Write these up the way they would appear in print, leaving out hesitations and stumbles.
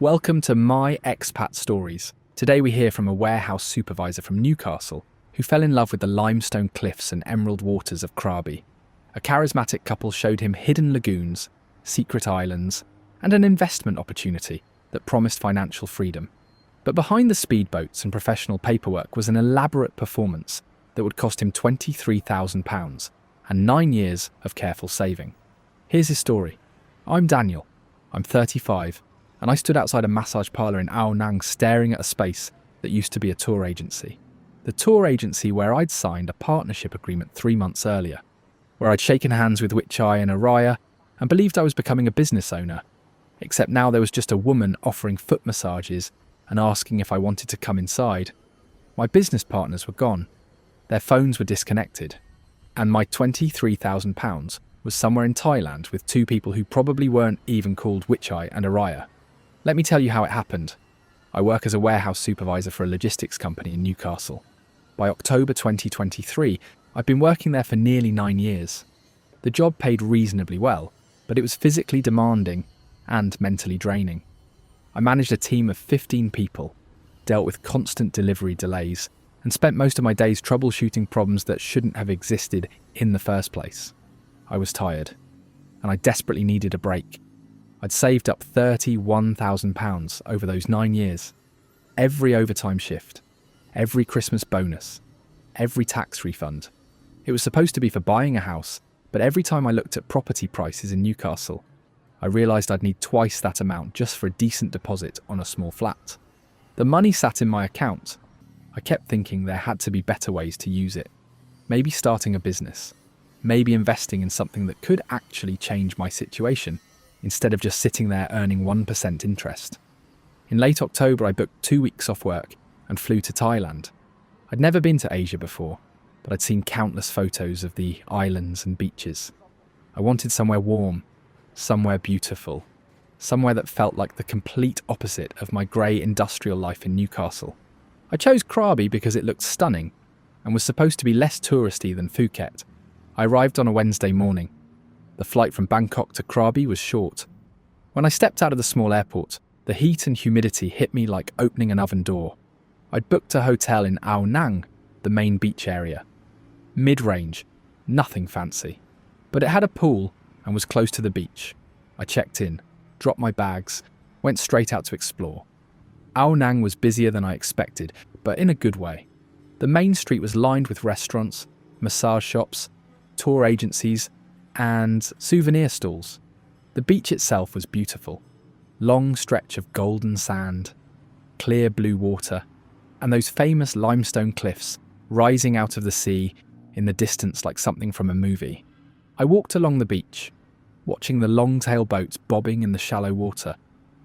Welcome to My Expat Stories. Today we hear from a warehouse supervisor from Newcastle who fell in love with the limestone cliffs and emerald waters of Krabi. A charismatic couple showed him hidden lagoons, secret islands, and an investment opportunity that promised financial freedom. But behind the speedboats and professional paperwork was an elaborate performance that would cost him £23,000 and 9 years of careful saving. Here's his story. I'm Daniel. I'm 35, and I stood outside a massage parlour in Ao Nang staring at a space that used to be a tour agency. The tour agency where I'd signed a partnership agreement 3 months earlier, where I'd shaken hands with Wichai and Araya and believed I was becoming a business owner. Except now there was just a woman offering foot massages and asking if I wanted to come inside. My business partners were gone. Their phones were disconnected. And my £23,000 was somewhere in Thailand with two people who probably weren't even called Wichai and Araya. Let me tell you how it happened. I work as a warehouse supervisor for a logistics company in Newcastle. By October 2023, I'd been working there for nearly 9 years. The job paid reasonably well, but it was physically demanding and mentally draining. I managed a team of 15 people, dealt with constant delivery delays, and spent most of my days troubleshooting problems that shouldn't have existed in the first place. I was tired, and I desperately needed a break. I'd saved up £31,000 over those 9 years. Every overtime shift, every Christmas bonus, every tax refund. It was supposed to be for buying a house, but every time I looked at property prices in Newcastle, I realised I'd need twice that amount just for a decent deposit on a small flat. The money sat in my account. I kept thinking there had to be better ways to use it. Maybe starting a business. Maybe investing in something that could actually change my situation instead of just sitting there earning 1% interest. In late October, I booked 2 weeks off work and flew to Thailand. I'd never been to Asia before, but I'd seen countless photos of the islands and beaches. I wanted somewhere warm, somewhere beautiful, somewhere that felt like the complete opposite of my grey industrial life in Newcastle. I chose Krabi because it looked stunning and was supposed to be less touristy than Phuket. I arrived on a Wednesday morning. The flight from Bangkok to Krabi was short. When I stepped out of the small airport, the heat and humidity hit me like opening an oven door. I'd booked a hotel in Ao Nang, the main beach area. Mid-range, nothing fancy. But it had a pool and was close to the beach. I checked in, dropped my bags, went straight out to explore. Ao Nang was busier than I expected, but in a good way. The main street was lined with restaurants, massage shops, tour agencies, and souvenir stalls. The beach itself was beautiful. Long stretch of golden sand, clear blue water, and those famous limestone cliffs rising out of the sea in the distance like something from a movie. I walked along the beach, watching the long-tail boats bobbing in the shallow water,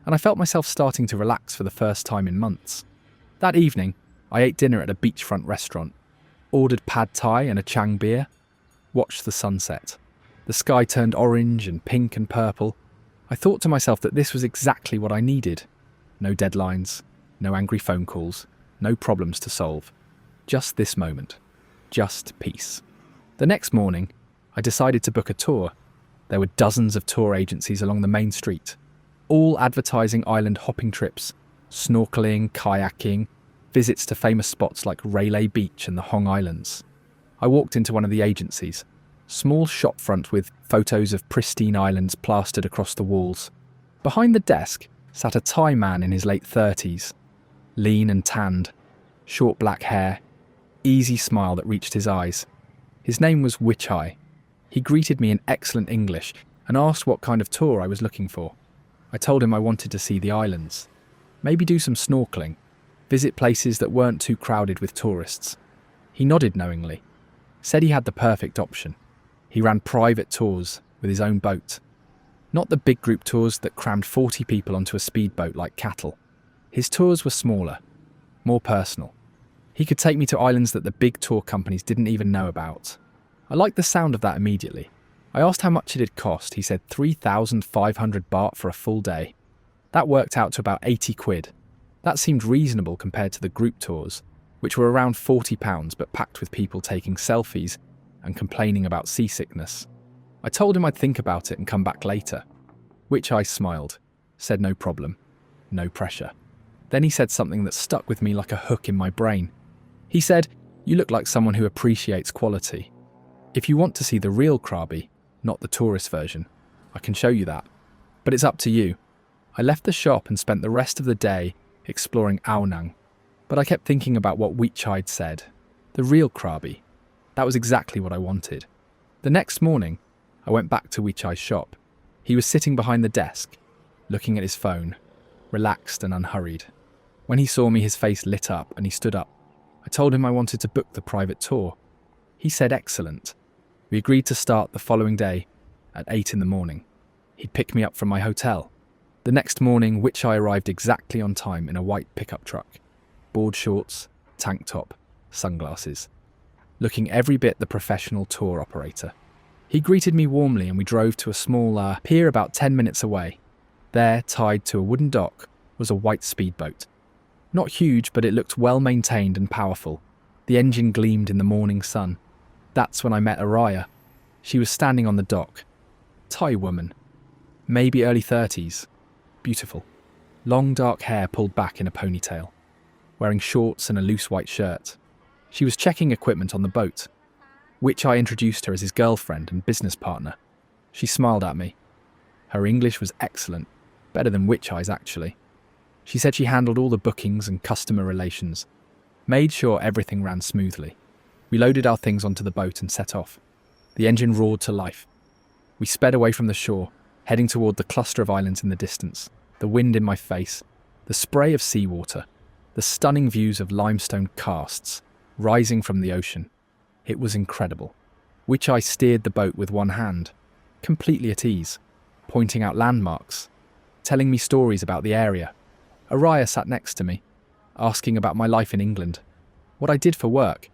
and I felt myself starting to relax for the first time in months. That evening, I ate dinner at a beachfront restaurant, ordered pad thai and a chang beer, watched the sunset. The sky turned orange and pink and purple. I thought to myself that this was exactly what I needed. No deadlines, no angry phone calls, no problems to solve. Just this moment. Just peace. The next morning, I decided to book a tour. There were dozens of tour agencies along the main street, all advertising island hopping trips, snorkeling, kayaking, visits to famous spots like Railay Beach and the Hong Islands. I walked into one of the agencies, small shop front with photos of pristine islands plastered across the walls. Behind the desk sat a Thai man in his late 30s, lean and tanned, short black hair, easy smile that reached his eyes. His name was Wichai. He greeted me in excellent English and asked what kind of tour I was looking for. I told him I wanted to see the islands, maybe do some snorkeling, visit places that weren't too crowded with tourists. He nodded knowingly, said he had the perfect option. He ran private tours with his own boat. Not the big group tours that crammed 40 people onto a speedboat like cattle. His tours were smaller, more personal. He could take me to islands that the big tour companies didn't even know about. I liked the sound of that immediately. I asked how much it'd cost. He said 3,500 baht for a full day. That worked out to about 80 quid. That seemed reasonable compared to the group tours, which were around £40 but packed with people taking selfies and complaining about seasickness. I told him I'd think about it and come back later. Wichai smiled, said no problem. No pressure. Then he said something that stuck with me like a hook in my brain. He said, "You look like someone who appreciates quality. If you want to see the real Krabi, not the tourist version, I can show you that. But it's up to you." I left the shop and spent the rest of the day exploring Ao Nang. But I kept thinking about what Wichai'd said. The real Krabi. That was exactly what I wanted. The next morning, I went back to Wichai's shop. He was sitting behind the desk, looking at his phone, relaxed and unhurried. When he saw me, his face lit up and he stood up. I told him I wanted to book the private tour. He said excellent. We agreed to start the following day at 8 in the morning. He'd pick me up from my hotel. The next morning, Wichai arrived exactly on time in a white pickup truck. Board shorts, tank top, sunglasses. Looking every bit the professional tour operator. He greeted me warmly and we drove to a small pier about 10 minutes away. There, tied to a wooden dock, was a white speedboat. Not huge, but it looked well maintained and powerful. The engine gleamed in the morning sun. That's when I met Araya. She was standing on the dock. Thai woman. Maybe early 30s. Beautiful. Long dark hair pulled back in a ponytail. Wearing shorts and a loose white shirt. She was checking equipment on the boat. Wichai introduced her as his girlfriend and business partner. She smiled at me. Her English was excellent. Better than Wichai's, actually. She said she handled all the bookings and customer relations. Made sure everything ran smoothly. We loaded our things onto the boat and set off. The engine roared to life. We sped away from the shore, heading toward the cluster of islands in the distance, the wind in my face, the spray of seawater, the stunning views of limestone karsts rising from the ocean. It was incredible. Wichai steered the boat with one hand, completely at ease, pointing out landmarks, telling me stories about the area. Araya sat next to me, asking about my life in England, what I did for work,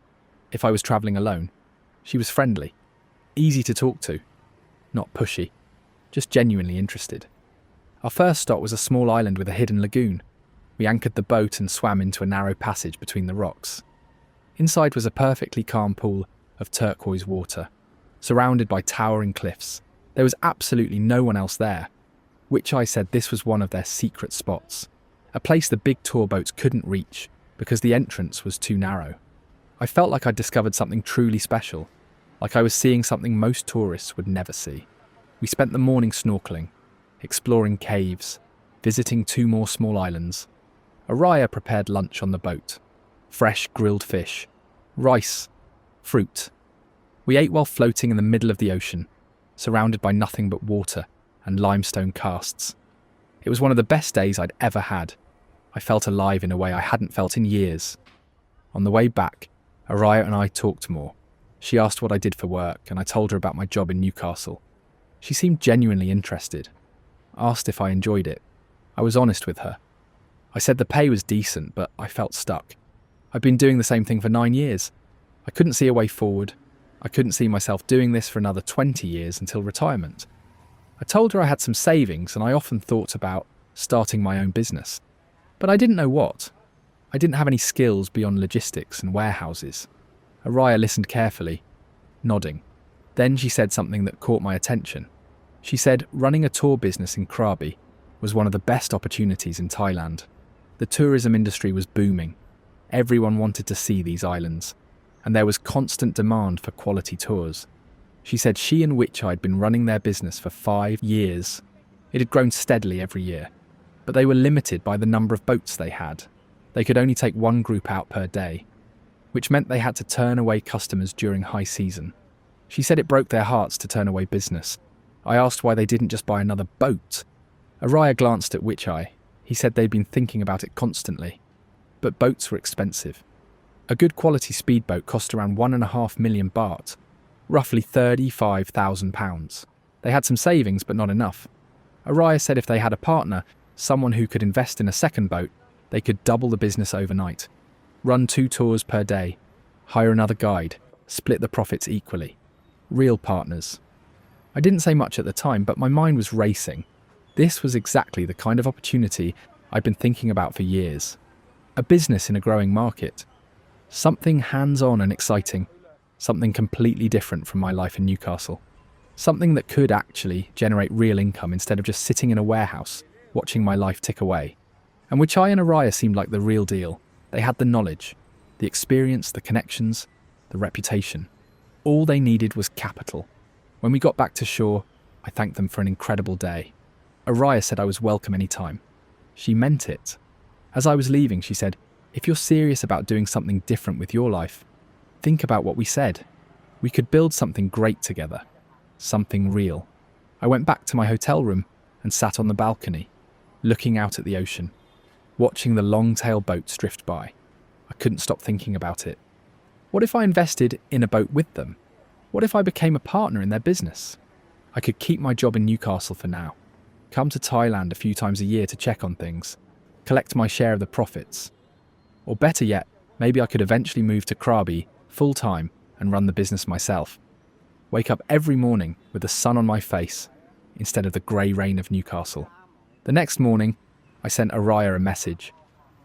if I was travelling alone. She was friendly, easy to talk to, not pushy, just genuinely interested. Our first stop was a small island with a hidden lagoon. We anchored the boat and swam into a narrow passage between the rocks. Inside was a perfectly calm pool of turquoise water, surrounded by towering cliffs. There was absolutely no one else there. Wichai said this was one of their secret spots, a place the big tour boats couldn't reach because the entrance was too narrow. I felt like I'd discovered something truly special, like I was seeing something most tourists would never see. We spent the morning snorkeling, exploring caves, visiting 2 more small islands. Araya prepared lunch on the boat. Fresh grilled fish, rice, fruit. We ate while floating in the middle of the ocean, surrounded by nothing but water and limestone karsts. It was one of the best days I'd ever had. I felt alive in a way I hadn't felt in years. On the way back, Araya and I talked more. She asked what I did for work, and I told her about my job in Newcastle. She seemed genuinely interested. Asked if I enjoyed it. I was honest with her. I said the pay was decent, but I felt stuck. I'd been doing the same thing for 9 years. I couldn't see a way forward. I couldn't see myself doing this for another 20 years until retirement. I told her I had some savings and I often thought about starting my own business. But I didn't know what. I didn't have any skills beyond logistics and warehouses. Araya listened carefully, nodding. Then she said something that caught my attention. She said running a tour business in Krabi was one of the best opportunities in Thailand. The tourism industry was booming. Everyone wanted to see these islands, and there was constant demand for quality tours. She said she and Wichai had been running their business for 5 years. It had grown steadily every year, but they were limited by the number of boats they had. They could only take 1 group out per day, which meant they had to turn away customers during high season. She said it broke their hearts to turn away business. I asked why they didn't just buy another boat. Araya glanced at Wichai. He said they'd been thinking about it constantly. But boats were expensive. A good quality speedboat cost around 1.5 million baht, roughly £35,000. They had some savings, but not enough. Araya said if they had a partner, someone who could invest in a second boat, they could double the business overnight. Run 2 tours per day, hire another guide, split the profits equally. Real partners. I didn't say much at the time, but my mind was racing. This was exactly the kind of opportunity I'd been thinking about for years. A business in a growing market. Something hands-on and exciting. Something completely different from my life in Newcastle. Something that could actually generate real income instead of just sitting in a warehouse, watching my life tick away. And Wichai and Araya seemed like the real deal. They had the knowledge, the experience, the connections, the reputation. All they needed was capital. When we got back to shore, I thanked them for an incredible day. Araya said I was welcome anytime. She meant it. As I was leaving, she said, "If you're serious about doing something different with your life, think about what we said. We could build something great together. Something real." I went back to my hotel room and sat on the balcony, looking out at the ocean, watching the long-tail boats drift by. I couldn't stop thinking about it. What if I invested in a boat with them? What if I became a partner in their business? I could keep my job in Newcastle for now, come to Thailand a few times a year to check on things, collect my share of the profits. Or better yet, maybe I could eventually move to Krabi full-time and run the business myself. Wake up every morning with the sun on my face instead of the grey rain of Newcastle. The next morning, I sent Araya a message.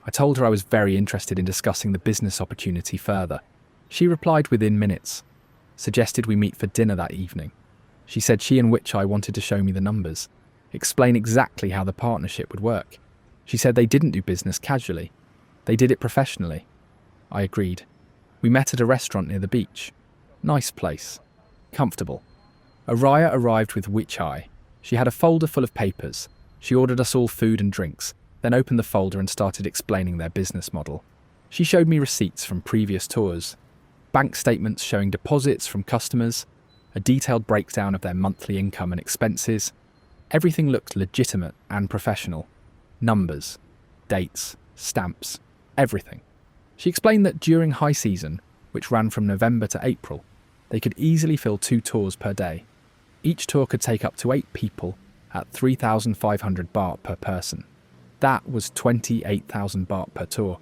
I told her I was very interested in discussing the business opportunity further. She replied within minutes, suggested we meet for dinner that evening. She said she and Wichai wanted to show me the numbers, explain exactly how the partnership would work. She said they didn't do business casually. They did it professionally. I agreed. We met at a restaurant near the beach. Nice place. Comfortable. Araya arrived with Wichai. She had a folder full of papers. She ordered us all food and drinks, then opened the folder and started explaining their business model. She showed me receipts from previous tours, bank statements showing deposits from customers, a detailed breakdown of their monthly income and expenses. Everything looked legitimate and professional. Numbers, dates, stamps, everything. She explained that during high season, which ran from November to April, they could easily fill 2 tours per day. Each tour could take up to 8 people at 3,500 baht per person. That was 28,000 baht per tour,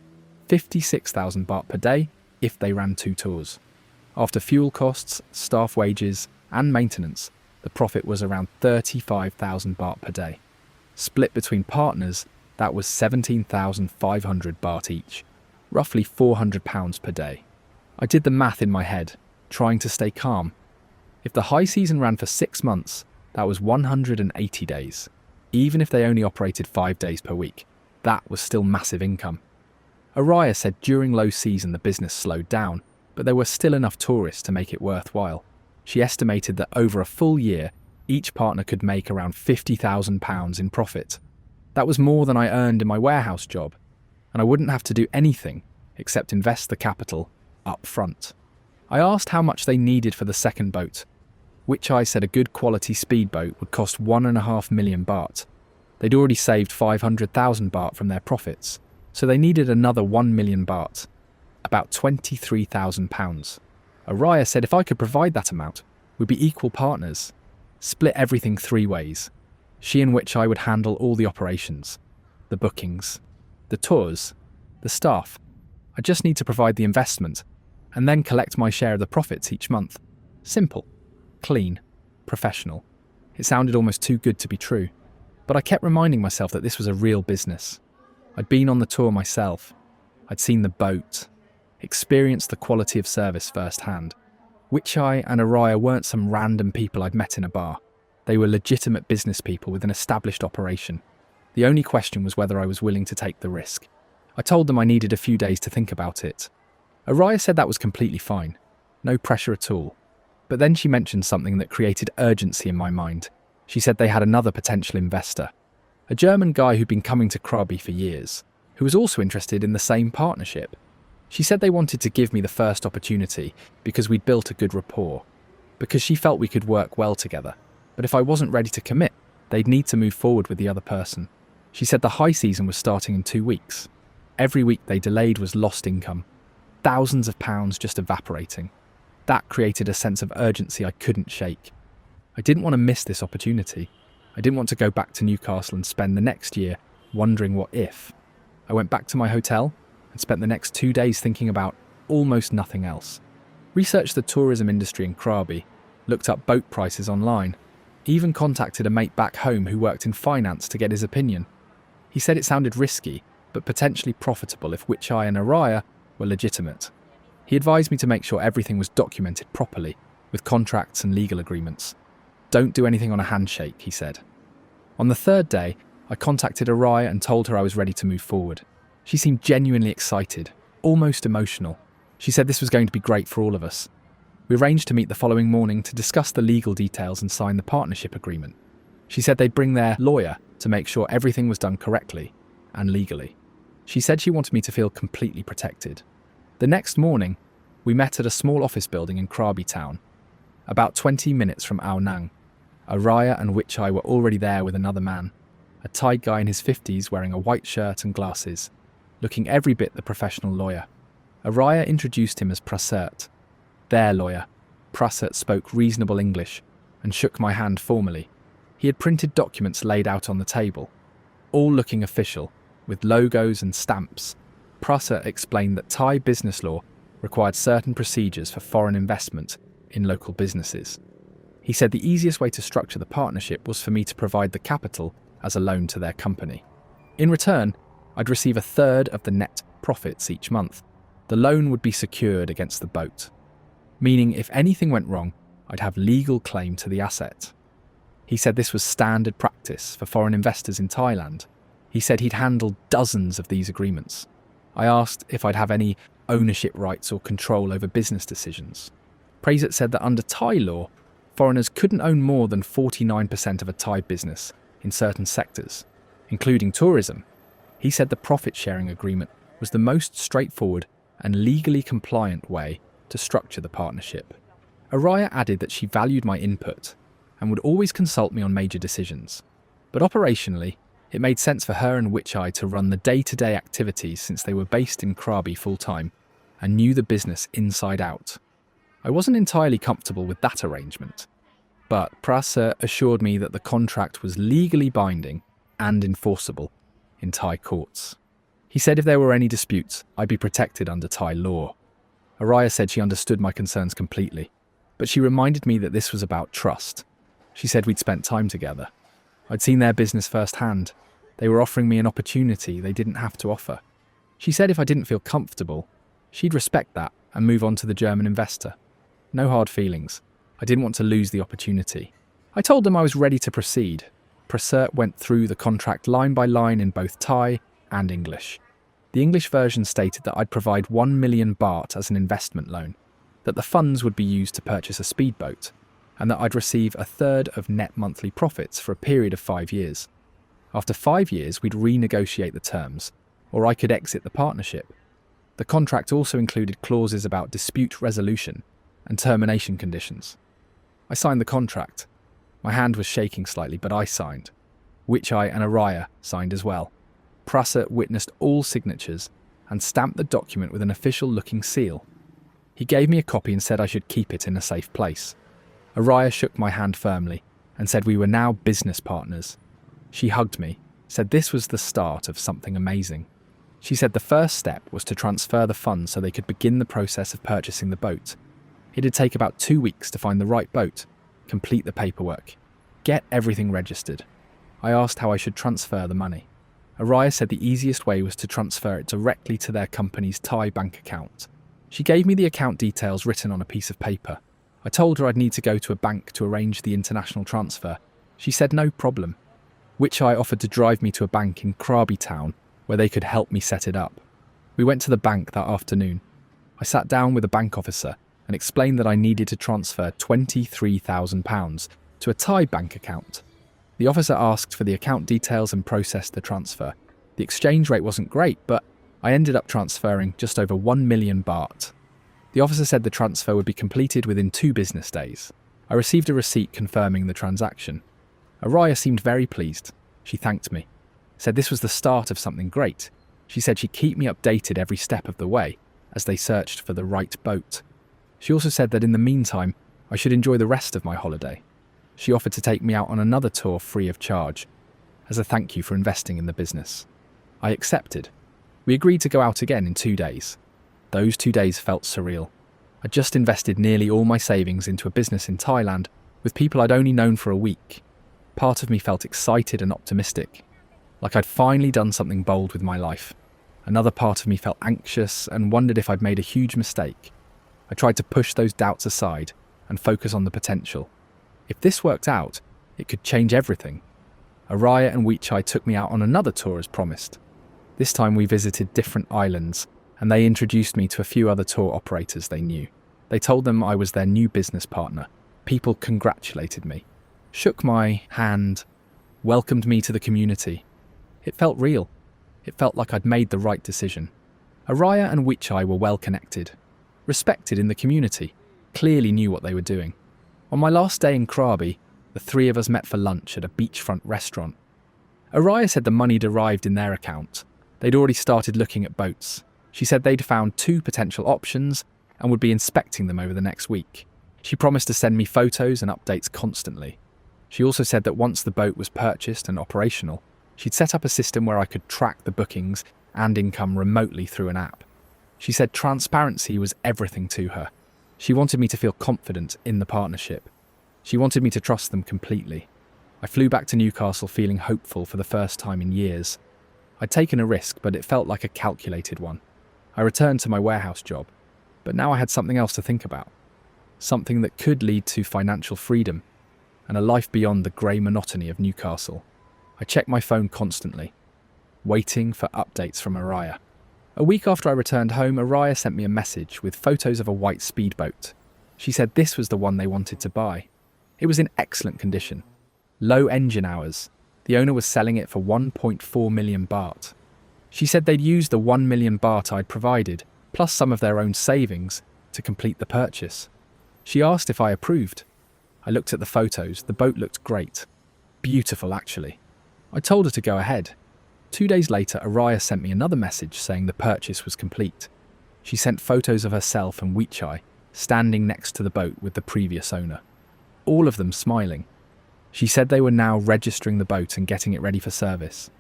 56,000 baht per day if they ran 2 tours. After fuel costs, staff wages and maintenance, the profit was around 35,000 baht per day. Split between partners, that was 17,500 baht each, roughly £400 per day. I did the math in my head, trying to stay calm. If the high season ran for 6 months, that was 180 days. Even if they only operated 5 days per week, that was still massive income. Araya said during low season the business slowed down, but there were still enough tourists to make it worthwhile. She estimated that over a full year, each partner could make around £50,000 in profit. That was more than I earned in my warehouse job, and I wouldn't have to do anything except invest the capital up front. I asked how much they needed for the second boat. Wichai said a good quality speedboat would cost 1.5 million baht. They'd already saved 500,000 baht from their profits, so they needed another 1 million baht, about £23,000. Araya said if I could provide that amount, we'd be equal partners. Split everything 3 ways. She and Wichai would handle all the operations, the bookings, the tours, the staff. I just need to provide the investment and then collect my share of the profits each month. Simple, clean, professional. It sounded almost too good to be true, but I kept reminding myself that this was a real business. I'd been on the tour myself. I'd seen the boat, experienced the quality of service firsthand. Wichai and Araya weren't some random people I'd met in a bar. They were legitimate business people with an established operation. The only question was whether I was willing to take the risk. I told them I needed a few days to think about it. Araya said that was completely fine. No pressure at all. But then she mentioned something that created urgency in my mind. She said they had another potential investor, a German guy who'd been coming to Krabi for years, who was also interested in the same partnership. She said they wanted to give me the first opportunity because we'd built a good rapport, because she felt we could work well together. But if I wasn't ready to commit, they'd need to move forward with the other person. She said the high season was starting in 2 weeks. Every week they delayed was lost income. Thousands of pounds just evaporating. That created a sense of urgency I couldn't shake. I didn't want to miss this opportunity. I didn't want to go back to Newcastle and spend the next year wondering what if. I went back to my hotel and spent the next 2 days thinking about almost nothing else. Researched the tourism industry in Krabi, looked up boat prices online, even contacted a mate back home who worked in finance to get his opinion. He said it sounded risky, but potentially profitable if Wichai and Araya were legitimate. He advised me to make sure everything was documented properly, with contracts and legal agreements. Don't do anything on a handshake, he said. On the 3rd day, I contacted Araya and told her I was ready to move forward. She seemed genuinely excited, almost emotional. She said this was going to be great for all of us. We arranged to meet the following morning to discuss the legal details and sign the partnership agreement. She said they'd bring their lawyer to make sure everything was done correctly and legally. She said she wanted me to feel completely protected. The next morning, we met at a small office building in Krabi town, about 20 minutes from Ao Nang. Araya and Wichai were already there with another man, a Thai guy in his 50s wearing a white shirt and glasses, looking every bit the professional lawyer. Araya introduced him as Prasert, their lawyer. Prasert spoke reasonable English and shook my hand formally. He had printed documents laid out on the table, all looking official, with logos and stamps. Prasert explained that Thai business law required certain procedures for foreign investment in local businesses. He said the easiest way to structure the partnership was for me to provide the capital as a loan to their company. In return, I'd receive a third of the net profits each month. The loan would be secured against the boat, meaning if anything went wrong, I'd have legal claim to the asset. He said this was standard practice for foreign investors in Thailand. He said he'd handled dozens of these agreements. I asked if I'd have any ownership rights or control over business decisions. Prasert said that under Thai law, foreigners couldn't own more than 49% of a Thai business in certain sectors, including tourism. He said the profit-sharing agreement was the most straightforward and legally compliant way to structure the partnership. Araya added that she valued my input and would always consult me on major decisions. But operationally, it made sense for her and Wichai to run the day-to-day activities since they were based in Krabi full-time and knew the business inside out. I wasn't entirely comfortable with that arrangement, but Prasert assured me that the contract was legally binding and enforceable in Thai courts. He said if there were any disputes, I'd be protected under Thai law. Araya said she understood my concerns completely, but she reminded me that this was about trust. She said we'd spent time together. I'd seen their business firsthand. They were offering me an opportunity they didn't have to offer. She said if I didn't feel comfortable, she'd respect that and move on to the German investor. No hard feelings. I didn't want to lose the opportunity. I told them I was ready to proceed. Prasert went through the contract line by line in both Thai and English. The English version stated that I'd provide 1 million baht as an investment loan, that the funds would be used to purchase a speedboat, and that I'd receive a third of net monthly profits for a period of 5 years. After 5 years, we'd renegotiate the terms, or I could exit the partnership. The contract also included clauses about dispute resolution and termination conditions. I signed the contract. My hand was shaking slightly, but I signed. Wichai and Araya signed as well. Prasert witnessed all signatures and stamped the document with an official-looking seal. He gave me a copy and said I should keep it in a safe place. Araya shook my hand firmly and said we were now business partners. She hugged me, said this was the start of something amazing. She said the first step was to transfer the funds so they could begin the process of purchasing the boat. It'd take about 2 weeks to find the right boat, complete the paperwork, get everything registered. I asked how I should transfer the money. Araya said the easiest way was to transfer it directly to their company's Thai bank account. She gave me the account details written on a piece of paper. I told her I'd need to go to a bank to arrange the international transfer. She said no problem. Wichai offered to drive me to a bank in Krabi town where they could help me set it up. We went to the bank that afternoon. I sat down with a bank officer and explained that I needed to transfer £23,000 to a Thai bank account. The officer asked for the account details and processed the transfer. The exchange rate wasn't great, but I ended up transferring just over 1 million baht. The officer said the transfer would be completed within 2 business days. I received a receipt confirming the transaction. Araya seemed very pleased. She thanked me, said this was the start of something great. She said she'd keep me updated every step of the way as they searched for the right boat. She also said that in the meantime, I should enjoy the rest of my holiday. She offered to take me out on another tour free of charge, as a thank you for investing in the business. I accepted. We agreed to go out again in 2 days. Those 2 days felt surreal. I'd just invested nearly all my savings into a business in Thailand with people I'd only known for a week. Part of me felt excited and optimistic, like I'd finally done something bold with my life. Another part of me felt anxious and wondered if I'd made a huge mistake. I tried to push those doubts aside and focus on the potential. If this worked out, it could change everything. Araya and Wichai took me out on another tour as promised. This time we visited different islands, and they introduced me to a few other tour operators they knew. They told them I was their new business partner. People congratulated me, shook my hand, welcomed me to the community. It felt real. It felt like I'd made the right decision. Araya and Wichai were well connected, respected in the community, clearly knew what they were doing. On my last day in Krabi, the three of us met for lunch at a beachfront restaurant. Araya said the money arrived in their account. They'd already started looking at boats. She said they'd found 2 potential options and would be inspecting them over the next week. She promised to send me photos and updates constantly. She also said that once the boat was purchased and operational, she'd set up a system where I could track the bookings and income remotely through an app. She said transparency was everything to her. She wanted me to feel confident in the partnership. She wanted me to trust them completely. I flew back to Newcastle feeling hopeful for the first time in years. I'd taken a risk, but it felt like a calculated one. I returned to my warehouse job, but now I had something else to think about. Something that could lead to financial freedom and a life beyond the grey monotony of Newcastle. I checked my phone constantly, waiting for updates from Araya. A week after I returned home, Araya sent me a message with photos of a white speedboat. She said this was the one they wanted to buy. It was in excellent condition. Low engine hours. The owner was selling it for 1.4 million baht. She said they'd used the 1 million baht I'd provided, plus some of their own savings, to complete the purchase. She asked if I approved. I looked at the photos. The boat looked great. Beautiful, actually. I told her to go ahead. 2 days later, Araya sent me another message saying the purchase was complete. She sent photos of herself and Wichai standing next to the boat with the previous owner, all of them smiling. She said they were now registering the boat and getting it ready for service.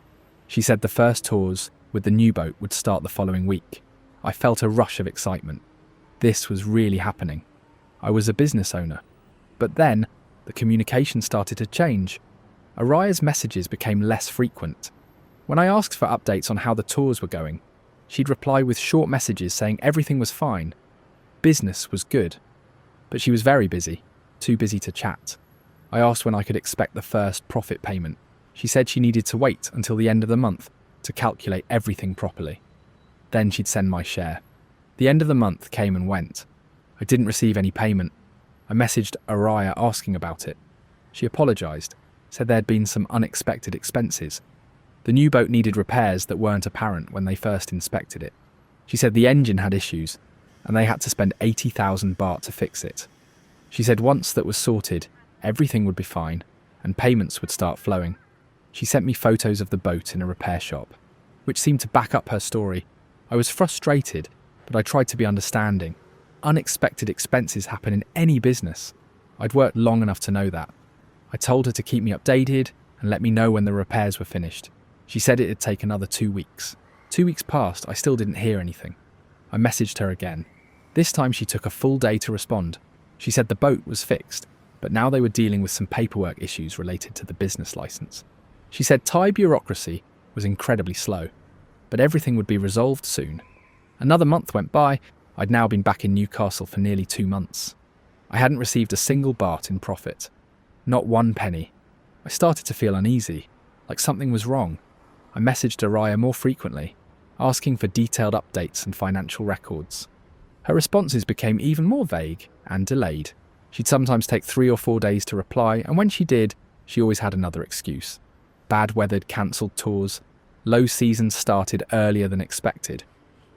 She said the first tours with the new boat would start the following week. I felt a rush of excitement. This was really happening. I was a business owner. But then, the communication started to change. Araya's messages became less frequent. When I asked for updates on how the tours were going, she'd reply with short messages saying everything was fine. Business was good. But she was very busy, too busy to chat. I asked when I could expect the first profit payment. She said she needed to wait until the end of the month to calculate everything properly. Then she'd send my share. The end of the month came and went. I didn't receive any payment. I messaged Araya asking about it. She apologised, said there had been some unexpected expenses. The new boat needed repairs that weren't apparent when they first inspected it. She said the engine had issues, and they had to spend 80,000 baht to fix it. She said once that was sorted, everything would be fine, and payments would start flowing. She sent me photos of the boat in a repair shop, which seemed to back up her story. I was frustrated, but I tried to be understanding. Unexpected expenses happen in any business. I'd worked long enough to know that. I told her to keep me updated and let me know when the repairs were finished. She said it'd take another 2 weeks. 2 weeks passed, I still didn't hear anything. I messaged her again. This time she took a full day to respond. She said the boat was fixed, but now they were dealing with some paperwork issues related to the business license. She said Thai bureaucracy was incredibly slow, but everything would be resolved soon. Another month went by. I'd now been back in Newcastle for nearly 2 months. I hadn't received a single baht in profit. Not 1 penny. I started to feel uneasy, like something was wrong. I messaged Araya more frequently, asking for detailed updates and financial records. Her responses became even more vague and delayed. She'd sometimes take 3 or 4 days to reply, and when she did, she always had another excuse. Bad-weathered, cancelled tours. Low season started earlier than expected.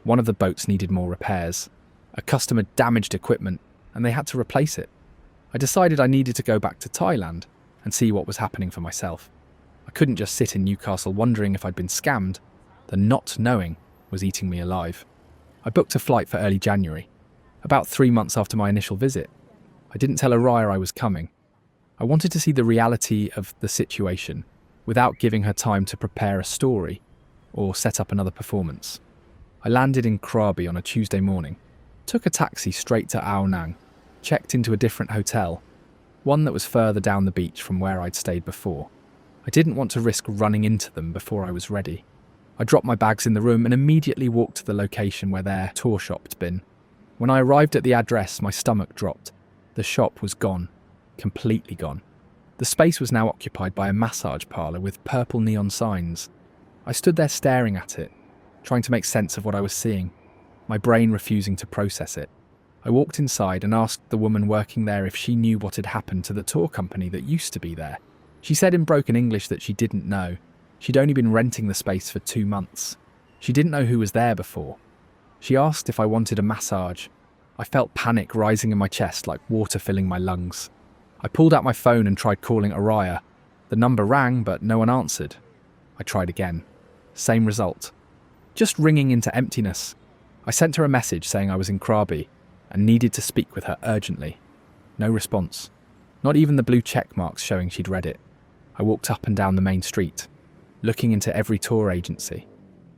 One of the boats needed more repairs. A customer damaged equipment, and they had to replace it. I decided I needed to go back to Thailand and see what was happening for myself. I couldn't just sit in Newcastle wondering if I'd been scammed. The not knowing was eating me alive. I booked a flight for early January, about 3 months after my initial visit. I didn't tell Araya I was coming. I wanted to see the reality of the situation without giving her time to prepare a story or set up another performance. I landed in Krabi on a Tuesday morning, took a taxi straight to Ao Nang, checked into a different hotel, one that was further down the beach from where I'd stayed before. I didn't want to risk running into them before I was ready. I dropped my bags in the room and immediately walked to the location where their tour shop had been. When I arrived at the address, my stomach dropped. The shop was gone, completely gone. The space was now occupied by a massage parlour with purple neon signs. I stood there staring at it, trying to make sense of what I was seeing, my brain refusing to process it. I walked inside and asked the woman working there if she knew what had happened to the tour company that used to be there. She said in broken English that she didn't know. She'd only been renting the space for 2 months. She didn't know who was there before. She asked if I wanted a massage. I felt panic rising in my chest like water filling my lungs. I pulled out my phone and tried calling Araya. The number rang, but no one answered. I tried again. Same result. Just ringing into emptiness. I sent her a message saying I was in Krabi and needed to speak with her urgently. No response. Not even the blue check marks showing she'd read it. I walked up and down the main street, looking into every tour agency,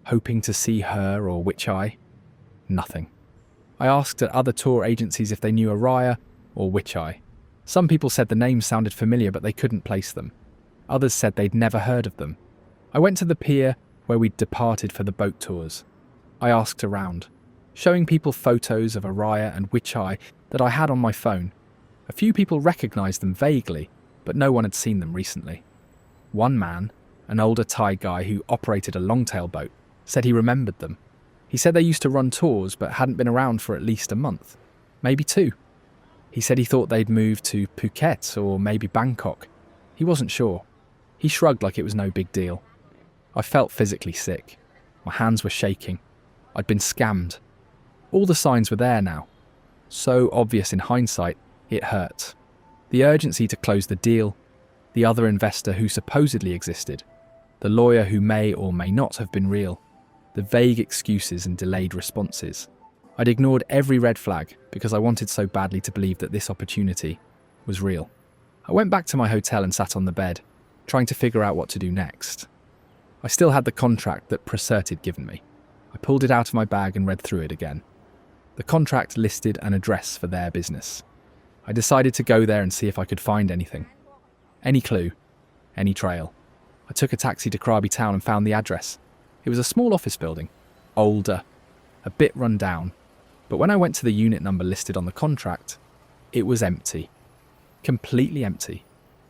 hoping to see her or Witch Eye. Nothing. I asked at other tour agencies if they knew Araya or Witch Eye. Some people said the names sounded familiar, but they couldn't place them. Others said they'd never heard of them. I went to the pier where we'd departed for the boat tours. I asked around, showing people photos of Araya and Witch Eye that I had on my phone. A few people recognised them vaguely, but no one had seen them recently. One man, an older Thai guy who operated a longtail boat, said he remembered them. He said they used to run tours but hadn't been around for at least a month, maybe 2. He said he thought they'd moved to Phuket or maybe Bangkok. He wasn't sure. He shrugged like it was no big deal. I felt physically sick. My hands were shaking. I'd been scammed. All the signs were there now. So obvious in hindsight, it hurt. The urgency to close the deal, the other investor who supposedly existed, the lawyer who may or may not have been real, the vague excuses and delayed responses. I'd ignored every red flag because I wanted so badly to believe that this opportunity was real. I went back to my hotel and sat on the bed, trying to figure out what to do next. I still had the contract that Prasert had given me. I pulled it out of my bag and read through it again. The contract listed an address for their business. I decided to go there and see if I could find anything. Any clue, any trail. I took a taxi to Krabi town and found the address. It was a small office building, older, a bit run down. But when I went to the unit number listed on the contract, it was empty. Completely empty.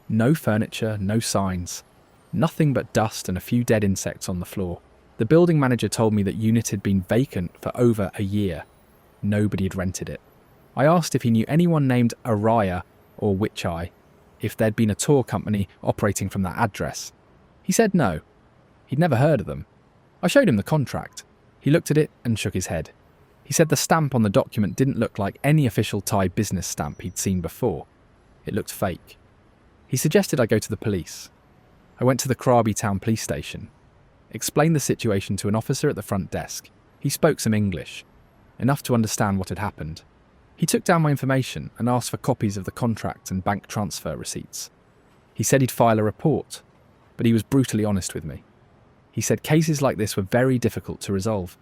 No furniture, no signs. Nothing but dust and a few dead insects on the floor. The building manager told me that unit had been vacant for over a year. Nobody had rented it. I asked if he knew anyone named Araya or Witch Eye, if there'd been a tour company operating from that address. He said no. He'd never heard of them. I showed him the contract. He looked at it and shook his head. He said the stamp on the document didn't look like any official Thai business stamp he'd seen before. It looked fake. He suggested I go to the police. I went to the Krabi town police station, explained the situation to an officer at the front desk. He spoke some English, enough to understand what had happened. He took down my information and asked for copies of the contract and bank transfer receipts. He said he'd file a report, but he was brutally honest with me. He said cases like this were very difficult to resolve.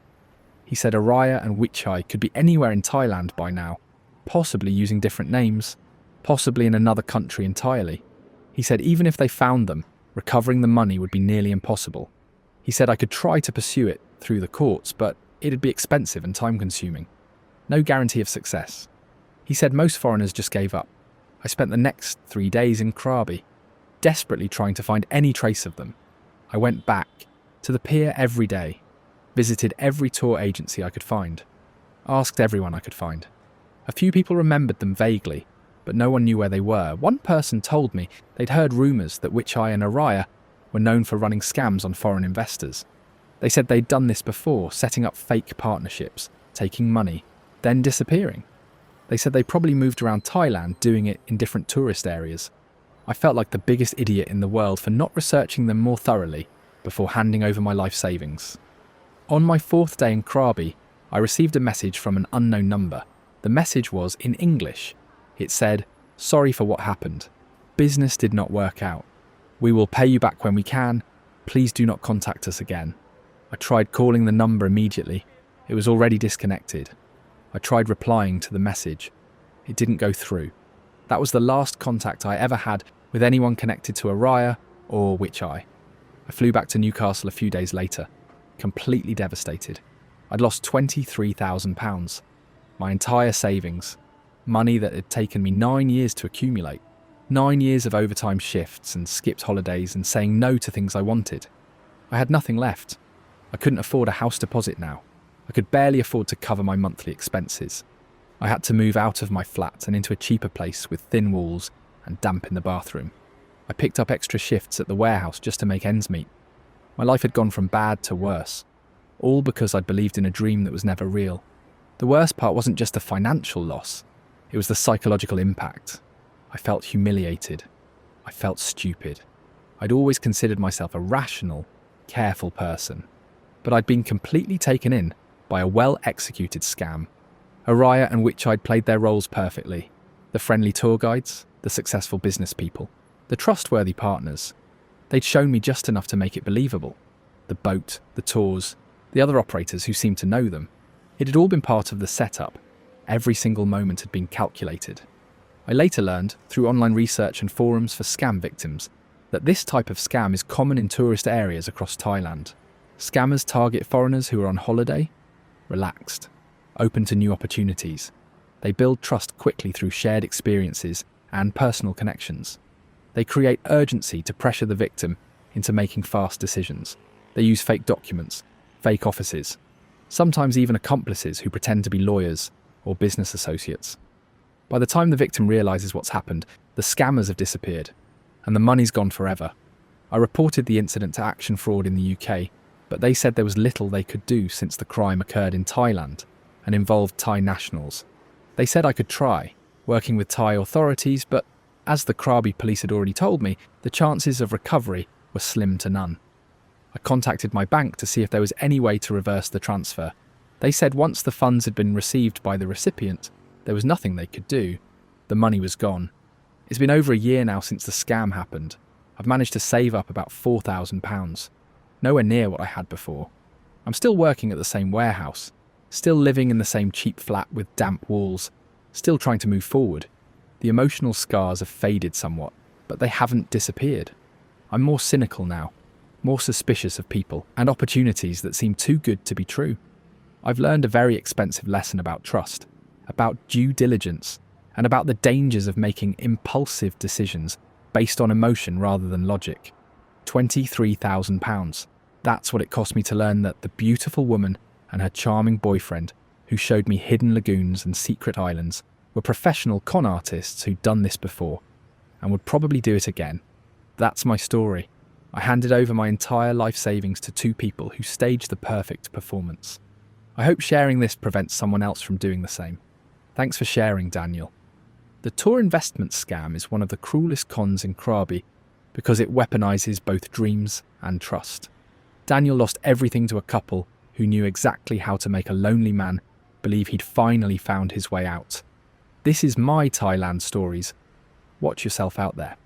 He said Araya and Witch Eye could be anywhere in Thailand by now, possibly using different names, possibly in another country entirely. He said even if they found them, recovering the money would be nearly impossible. He said I could try to pursue it through the courts, but it'd be expensive and time-consuming. No guarantee of success. He said most foreigners just gave up. I spent the next 3 days in Krabi, desperately trying to find any trace of them. I went back to the pier every day, visited every tour agency I could find, asked everyone I could find. A few people remembered them vaguely, but no one knew where they were. One person told me they'd heard rumours that Witch Eye and Araya were known for running scams on foreign investors. They said they'd done this before, setting up fake partnerships, taking money, then disappearing. They said they probably moved around Thailand doing it in different tourist areas. I felt like the biggest idiot in the world for not researching them more thoroughly before handing over my life savings. On my 4th day in Krabi, I received a message from an unknown number. The message was in English. It said, "Sorry for what happened. Business did not work out. We will pay you back when we can. Please do not contact us again." I tried calling the number immediately. It was already disconnected. I tried replying to the message. It didn't go through. That was the last contact I ever had with anyone connected to Araya or Witch Eye. I flew back to Newcastle a few days later, completely devastated. I'd lost £23,000, my entire savings, money that had taken me 9 years to accumulate. 9 years of overtime shifts and skipped holidays and saying no to things I wanted. I had nothing left. I couldn't afford a house deposit now. I could barely afford to cover my monthly expenses. I had to move out of my flat and into a cheaper place with thin walls and damp in the bathroom. I picked up extra shifts at the warehouse just to make ends meet. My life had gone from bad to worse, all because I'd believed in a dream that was never real. The worst part wasn't just the financial loss, it was the psychological impact. I felt humiliated. I felt stupid. I'd always considered myself a rational, careful person, but I'd been completely taken in by a well-executed scam. A riot in which I'd played their roles perfectly. The friendly tour guides, the successful business people, the trustworthy partners. They'd shown me just enough to make it believable. The boat, the tours, the other operators who seemed to know them. It had all been part of the setup. Every single moment had been calculated. I later learned, through online research and forums for scam victims, that this type of scam is common in tourist areas across Thailand. Scammers target foreigners who are on holiday, relaxed, open to new opportunities. They build trust quickly through shared experiences and personal connections. They create urgency to pressure the victim into making fast decisions. They use fake documents, fake offices, sometimes even accomplices who pretend to be lawyers or business associates. By the time the victim realizes what's happened, the scammers have disappeared, and the money's gone forever. I reported the incident to Action Fraud in the UK, but they said there was little they could do since the crime occurred in Thailand and involved Thai nationals. They said I could try, working with Thai authorities, but as the Krabi police had already told me, the chances of recovery were slim to none. I contacted my bank to see if there was any way to reverse the transfer. They said once the funds had been received by the recipient, there was nothing they could do. The money was gone. It's been over a year now since the scam happened. I've managed to save up about £4,000. Nowhere near what I had before. I'm still working at the same warehouse, still living in the same cheap flat with damp walls, still trying to move forward. The emotional scars have faded somewhat, but they haven't disappeared. I'm more cynical now, more suspicious of people and opportunities that seem too good to be true. I've learned a very expensive lesson about trust, about due diligence, and about the dangers of making impulsive decisions based on emotion rather than logic. £23,000. That's what it cost me to learn that the beautiful woman and her charming boyfriend, who showed me hidden lagoons and secret islands, were professional con artists who'd done this before and would probably do it again. That's my story. I handed over my entire life savings to two people who staged the perfect performance. I hope sharing this prevents someone else from doing the same. Thanks for sharing, Daniel. The tour investment scam is one of the cruelest cons in Krabi because it weaponizes both dreams and trust. Daniel lost everything to a couple who knew exactly how to make a lonely man believe he'd finally found his way out. This is my Thailand stories. Watch yourself out there.